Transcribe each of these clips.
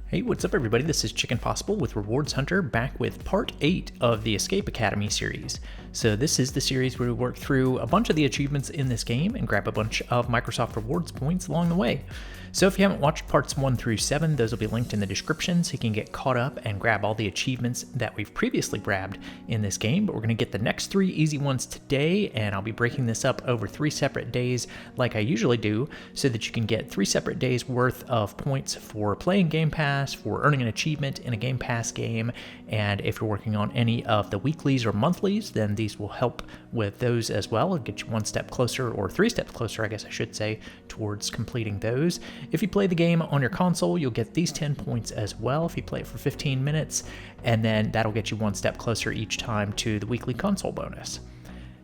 Hey, what's up everybody? This is Chicken Possible with Rewards Hunter back with part 8 of the Escape Academy series. So this is the series where we work through a bunch of the achievements in this game and grab a bunch of Microsoft Rewards points along the way. So if you haven't watched parts 1 through 7, those will be linked in the description so you can get caught up and grab all the achievements that we've previously grabbed in this game. But we're going to get the next 3 easy ones today, and I'll be breaking this up over 3 separate days like I usually do so that you can get 3 separate days worth of points for playing Game Pass, for earning an achievement in a Game Pass game, and if you're working on any of the weeklies or monthlies, then these will help with those as well and get you 1 step closer, or 3 steps closer, I guess I should say, towards completing those. If you play the game on your console, you'll get these 10 points as well if you play it for 15 minutes, and then that'll get you 1 step closer each time to the weekly console bonus.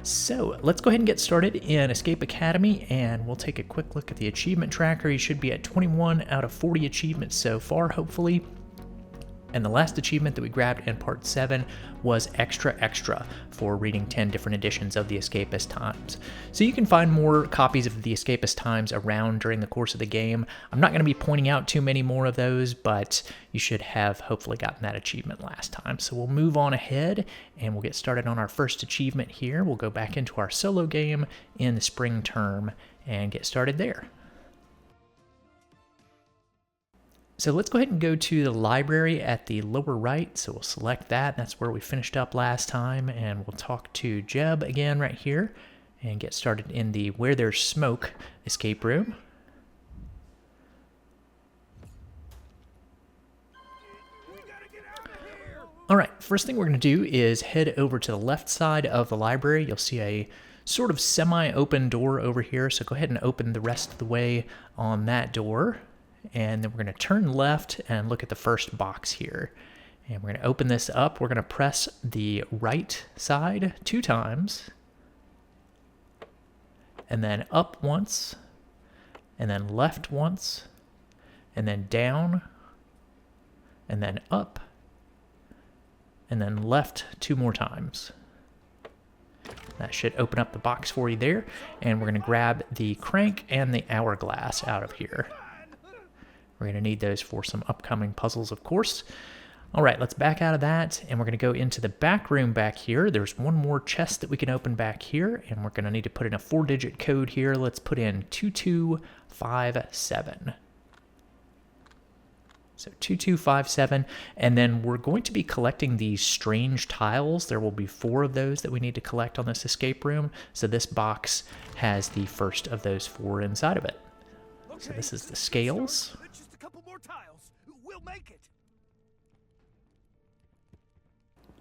So let's go ahead and get started in Escape Academy, and we'll take a quick look at the achievement tracker. You should be at 21 out of 40 achievements so far, hopefully. And the last achievement that we grabbed in part 7 was Extra for reading 10 different editions of the Escapist Times. So you can find more copies of the Escapist Times around during the course of the game. I'm not going to be pointing out too many more of those, but you should have hopefully gotten that achievement last time. So we'll move on ahead and we'll get started on our first achievement here. We'll go back into our solo game in the spring term and get started there. So let's go ahead and go to the library at the lower right. So we'll select that. That's where we finished up last time. And we'll talk to Jeb again right here and get started in the Where There's Smoke escape room. All right, first thing we're going to do is head over to the left side of the library. You'll see a sort of semi-open door over here. So go ahead and open the rest of the way on that door. And then we're going to turn left and look at the first box here. And we're going to open this up. We're going to press the right side 2 times. And then up once. And then left once. And then down. And then up. And then left 2 more times. That should open up the box for you there. And we're going to grab the crank and the hourglass out of here. We're going to need those for some upcoming puzzles, of course. All right, let's back out of that, and we're going to go into the back room back here. There's one more chest that we can open back here, and we're going to need to put in a 4-digit code here. Let's put in 2257. So 2257, and then we're going to be collecting these strange tiles. There will be 4 of those that we need to collect on this escape room. So this box has the first of those 4 inside of it. So this is the scales.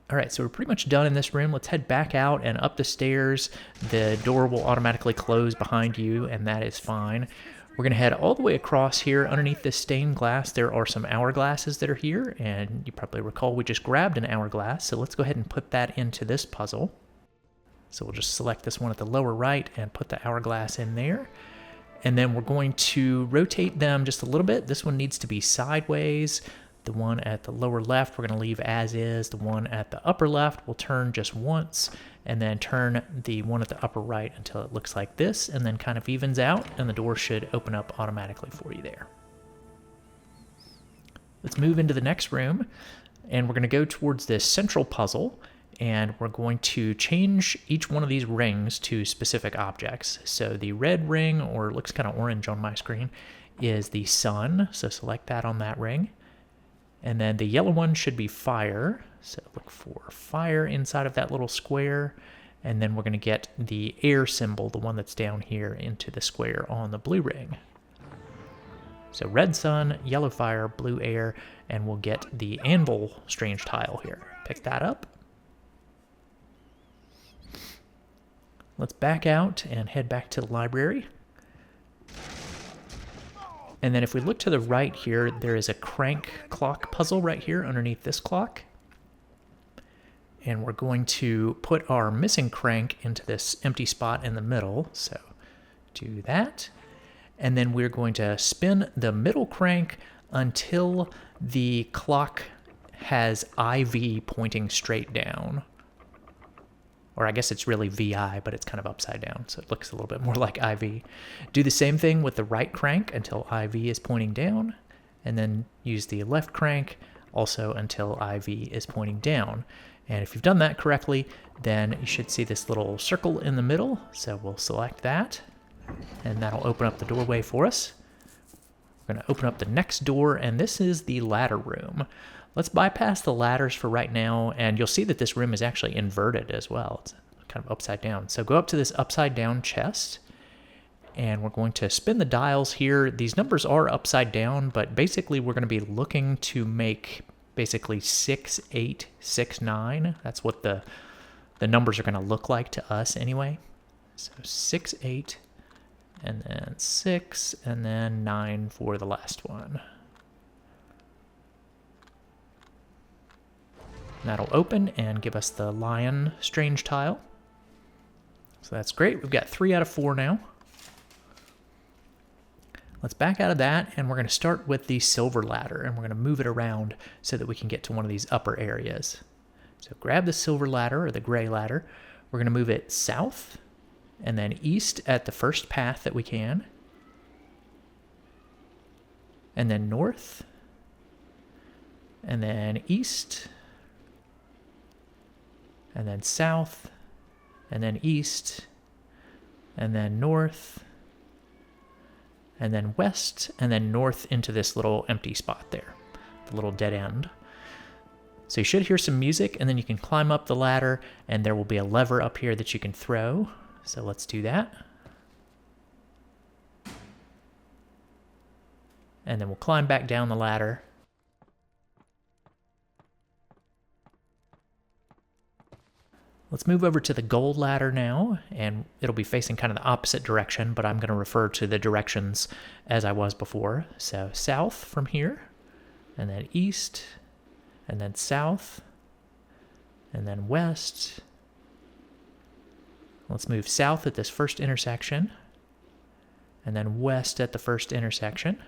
All right, so we're pretty much done in this room. Let's head back out and up the stairs. The door will automatically close behind you, and that is fine. We're going to head all the way across here. Underneath this stained glass, there are some hourglasses that are here, and you probably recall we just grabbed an hourglass, so let's go ahead and put that into this puzzle. So we'll just select this one at the lower right and put the hourglass in there. And then we're going to rotate them just a little bit. This one needs to be sideways. The one at the lower left, we're going to leave as is. The one at the upper left, we'll turn just once, and then turn the one at the upper right until it looks like this, and then kind of evens out, and the door should open up automatically for you there. Let's move into the next room, and we're going to go towards this central puzzle, and we're going to change each one of these rings to specific objects. So the red ring, or it looks kind of orange on my screen, is the sun, so select that on that ring. And then the yellow one should be fire, so look for fire inside of that little square. And then we're going to get the air symbol, the one that's down here, into the square on the blue ring. So red sun, yellow fire, blue air, and we'll get the anvil strange tile here. Pick that up. Let's back out and head back to the library. And then if we look to the right here, there is a crank clock puzzle right here underneath this clock. And we're going to put our missing crank into this empty spot in the middle. So do that. And then we're going to spin the middle crank until the clock has IV pointing straight down. Or I guess it's really VI, but it's kind of upside down, so it looks a little bit more like IV. Do the same thing with the right crank until IV is pointing down, and then use the left crank also until IV is pointing down. And if you've done that correctly, then you should see this little circle in the middle. So we'll select that, and that'll open up the doorway for us. We're going to open up the next door, and this is the ladder room. Let's bypass the ladders for right now, and you'll see that this room is actually inverted as well. It's kind of upside down. So go up to this upside down chest, and we're going to spin the dials here. These numbers are upside down, but basically we're going to be looking to make basically 6, 8, 6, 9. That's what the numbers are going to look like to us anyway. So 6, 8, and then 6, and then 9 for the last one. That'll open and give us the lion strange tile. So that's great. We've got 3 out of 4 now. Let's back out of that, and we're going to start with the silver ladder, and we're going to move it around so that we can get to one of these upper areas. So grab the silver ladder, or the gray ladder. We're going to move it south, and then east at the first path that we can. And then north. And then east. And then south. And then east. And then north. And then west, and then north into this little empty spot there, the little dead end. So you should hear some music, and then you can climb up the ladder, and there will be a lever up here that you can throw. So let's do that. And then we'll climb back down the ladder. Let's move over to the gold ladder now, and it'll be facing kind of the opposite direction, but I'm going to refer to the directions as I was before. So south from here, and then east, and then south, and then west. Let's move south at this first intersection, and then west at the first intersection.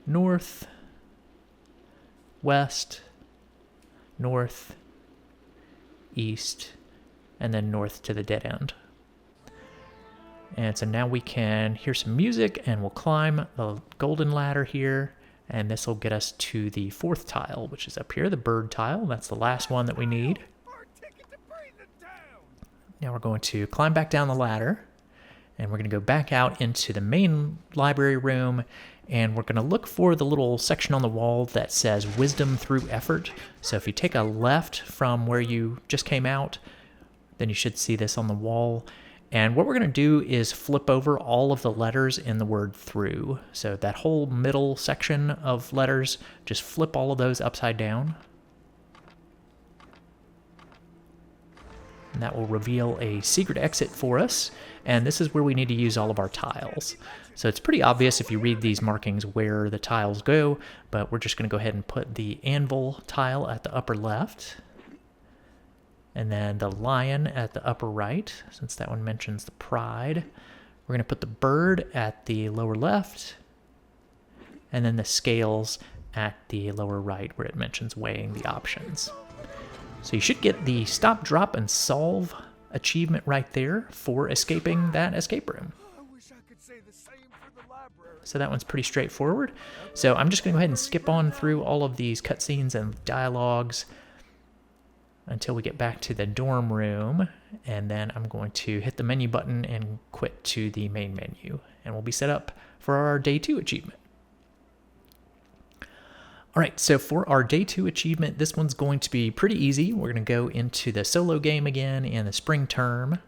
North, west, north, east, and then north to the dead end. And so now we can hear some music, and we'll climb the golden ladder here, and this will get us to the 4th tile, which is up here, the bird tile. That's the last one that we need. Now we're going to climb back down the ladder, and we're going to go back out into the main library room, and we're going to look for the little section on the wall that says Wisdom Through Effort. So if you take a left from where you just came out, then you should see this on the wall. And what we're going to do is flip over all of the letters in the word through. So that whole middle section of letters, just flip all of those upside down. And that will reveal a secret exit for us. And this is where we need to use all of our tiles. So it's pretty obvious if you read these markings where the tiles go, but we're just going to go ahead and put the anvil tile at the upper left, and then the lion at the upper right, since that one mentions the pride. We're going to put the bird at the lower left, and then the scales at the lower right where it mentions weighing the options. So you should get the stop, drop, and solve achievement right there for escaping that escape room. So that one's pretty straightforward. So I'm just going to go ahead and skip on through all of these cutscenes and dialogues until we get back to the dorm room, and then I'm going to hit the menu button and quit to the main menu, and we'll be set up for our Day 2 achievement. All right, so for our Day 2 achievement, this one's going to be pretty easy. We're going to go into the solo game again in the spring term.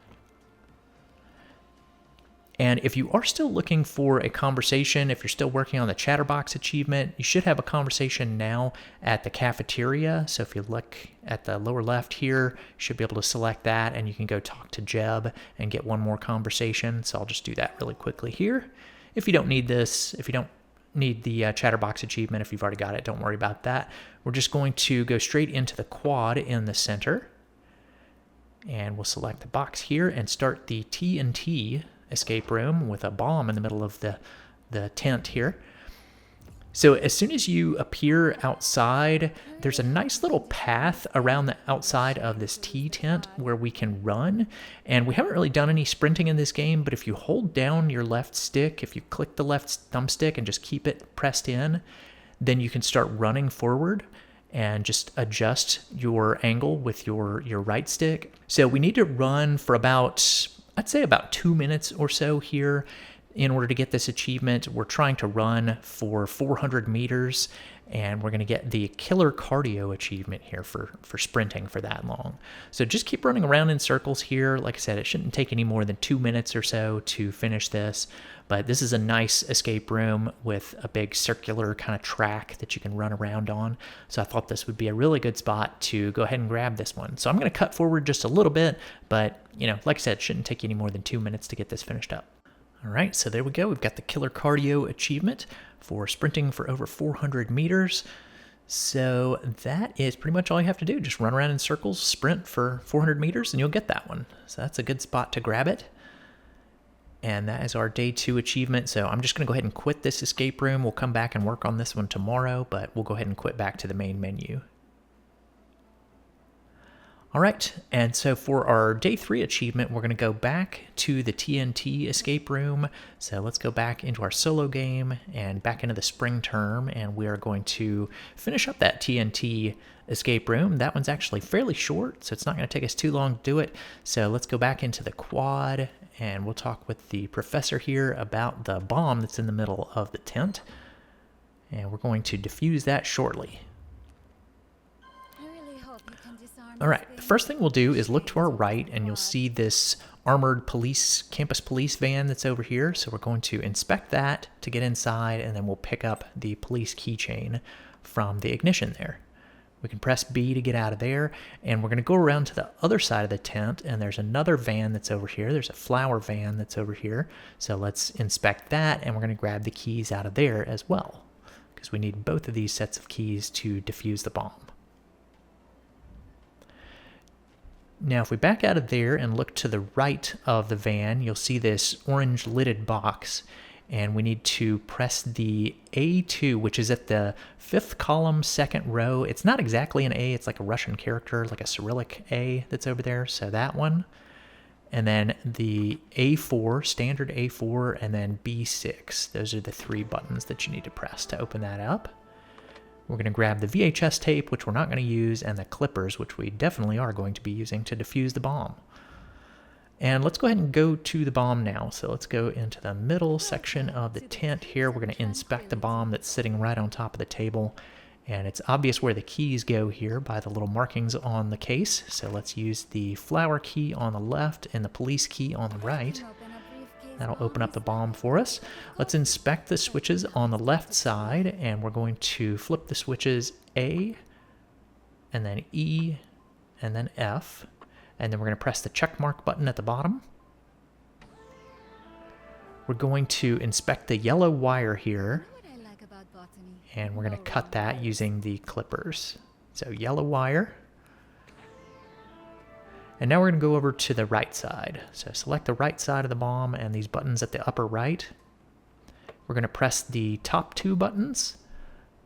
And if you are still looking for a conversation, if you're still working on the Chatterbox achievement, you should have a conversation now at the cafeteria. So if you look at the lower left here, you should be able to select that, and you can go talk to Jeb and get one more conversation. So I'll just do that really quickly here. If you don't need this, if you don't need the Chatterbox achievement, if you've already got it, don't worry about that. We're just going to go straight into the quad in the center. And we'll select the box here and start the TNT escape room with a bomb in the middle of the tent here. So as soon as you appear outside, there's a nice little path around the outside of this T tent where we can run. And we haven't really done any sprinting in this game, but if you hold down your left stick, if you click the left thumbstick and just keep it pressed in, then you can start running forward and just adjust your angle with your right stick. So we need to run for about, I'd say about 2 minutes or so here. In order to get this achievement, we're trying to run for 400 meters, and we're going to get the killer cardio achievement here for sprinting for that long. So just keep running around in circles here. Like I said, it shouldn't take any more than 2 minutes or so to finish this, but this is a nice escape room with a big circular kind of track that you can run around on. So I thought this would be a really good spot to go ahead and grab this one. So I'm going to cut forward just a little bit, but like I said, it shouldn't take you any more than 2 minutes to get this finished up. All right, so there we go. We've got the Killer Cardio achievement for sprinting for over 400 meters. So that is pretty much all you have to do. Just run around in circles, sprint for 400 meters, and you'll get that one. So that's a good spot to grab it. And that is our day 2 achievement. So I'm just going to go ahead and quit this escape room. We'll come back and work on this one tomorrow, but we'll go ahead and quit back to the main menu. All right, and so for our day 3 achievement, we're going to go back to the TNT escape room. So let's go back into our solo game and back into the spring term, and we are going to finish up that TNT escape room. That one's actually fairly short, so it's not going to take us too long to do it. So let's go back into the quad, and we'll talk with the professor here about the bomb that's in the middle of the tent. And we're going to defuse that shortly. All right, the first thing we'll do is look to our right, and you'll see this armored campus police van that's over here. So we're going to inspect that to get inside, and then we'll pick up the police keychain from the ignition there. We can press B to get out of there, and we're going to go around to the other side of the tent, and there's another van that's over here. There's a flower van that's over here. So let's inspect that, and we're going to grab the keys out of there as well, because we need both of these sets of keys to defuse the bomb. Now, if we back out of there and look to the right of the van, you'll see this orange lidded box, and we need to press the A2, which is at the 5th column, 2nd row. It's not exactly an A, it's like a Russian character, like a Cyrillic A that's over there, so that one. And then the A4, standard A4, and then B6. Those are the 3 buttons that you need to press to open that up. We're going to grab the VHS tape, which we're not going to use, and the clippers, which we definitely are going to be using to defuse the bomb. And let's go ahead and go to the bomb now. So let's go into the middle section of the tent here. We're going to inspect the bomb that's sitting right on top of the table. And it's obvious where the keys go here by the little markings on the case. So let's use the flower key on the left and the police key on the right. That'll open up the bomb for us. Let's inspect the switches on the left side, and we're going to flip the switches A, and then E, and then F, and then we're going to press the check mark button at the bottom. We're going to inspect the yellow wire here, and we're going to cut that using the clippers. So yellow wire. And now we're going to go over to the right side. So select the right side of the bomb and these buttons at the upper right. We're going to press the top 2 buttons,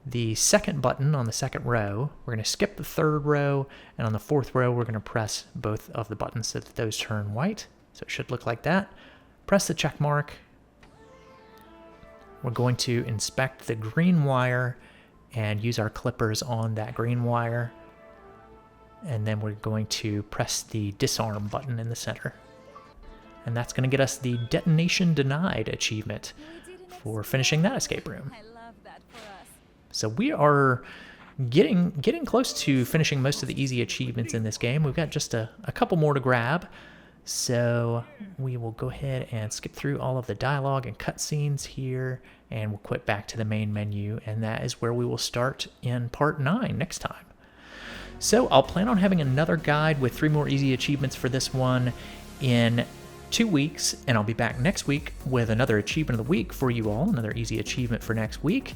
the 2nd button on the 2nd row. We're going to skip the 3rd row, and on the 4th row, we're going to press both of the buttons so that those turn white. So it should look like that. Press the check mark. We're going to inspect the green wire and use our clippers on that green wire. And then we're going to press the disarm button in the center. And that's going to get us the Detonation Denied achievement for finishing that escape room. So we are getting close to finishing most of the easy achievements in this game. We've got just a couple more to grab. So we will go ahead and skip through all of the dialogue and cutscenes here, and we'll quit back to the main menu, and that is where we will start in part 9 next time. So I'll plan on having another guide with 3 more easy achievements for this one in 2 weeks, and I'll be back next week with another achievement of the week for you all, another easy achievement for next week.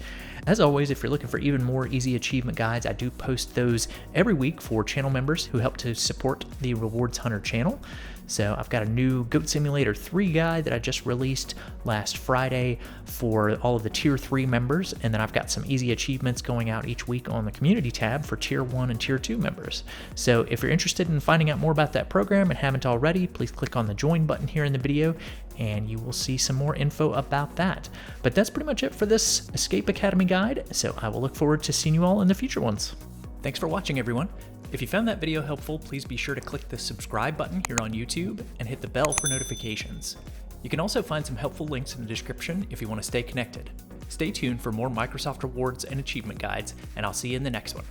As always, if you're looking for even more easy achievement guides, I do post those every week for channel members who help to support the Rewards Hunter channel. So I've got a new Goat Simulator 3 guide that I just released last Friday for all of the Tier 3 members, and then I've got some easy achievements going out each week on the community tab for Tier 1 and Tier 2 members. So if you're interested in finding out more about that program and haven't already, please click on the join button here in the video and you will see some more info about that. But that's pretty much it for this Escape Academy guide, so I will look forward to seeing you all in the future ones. Thanks for watching, everyone. If you found that video helpful, please be sure to click the subscribe button here on YouTube and hit the bell for notifications. You can also find some helpful links in the description if you want to stay connected. Stay tuned for more Microsoft rewards and achievement guides, and I'll see you in the next one.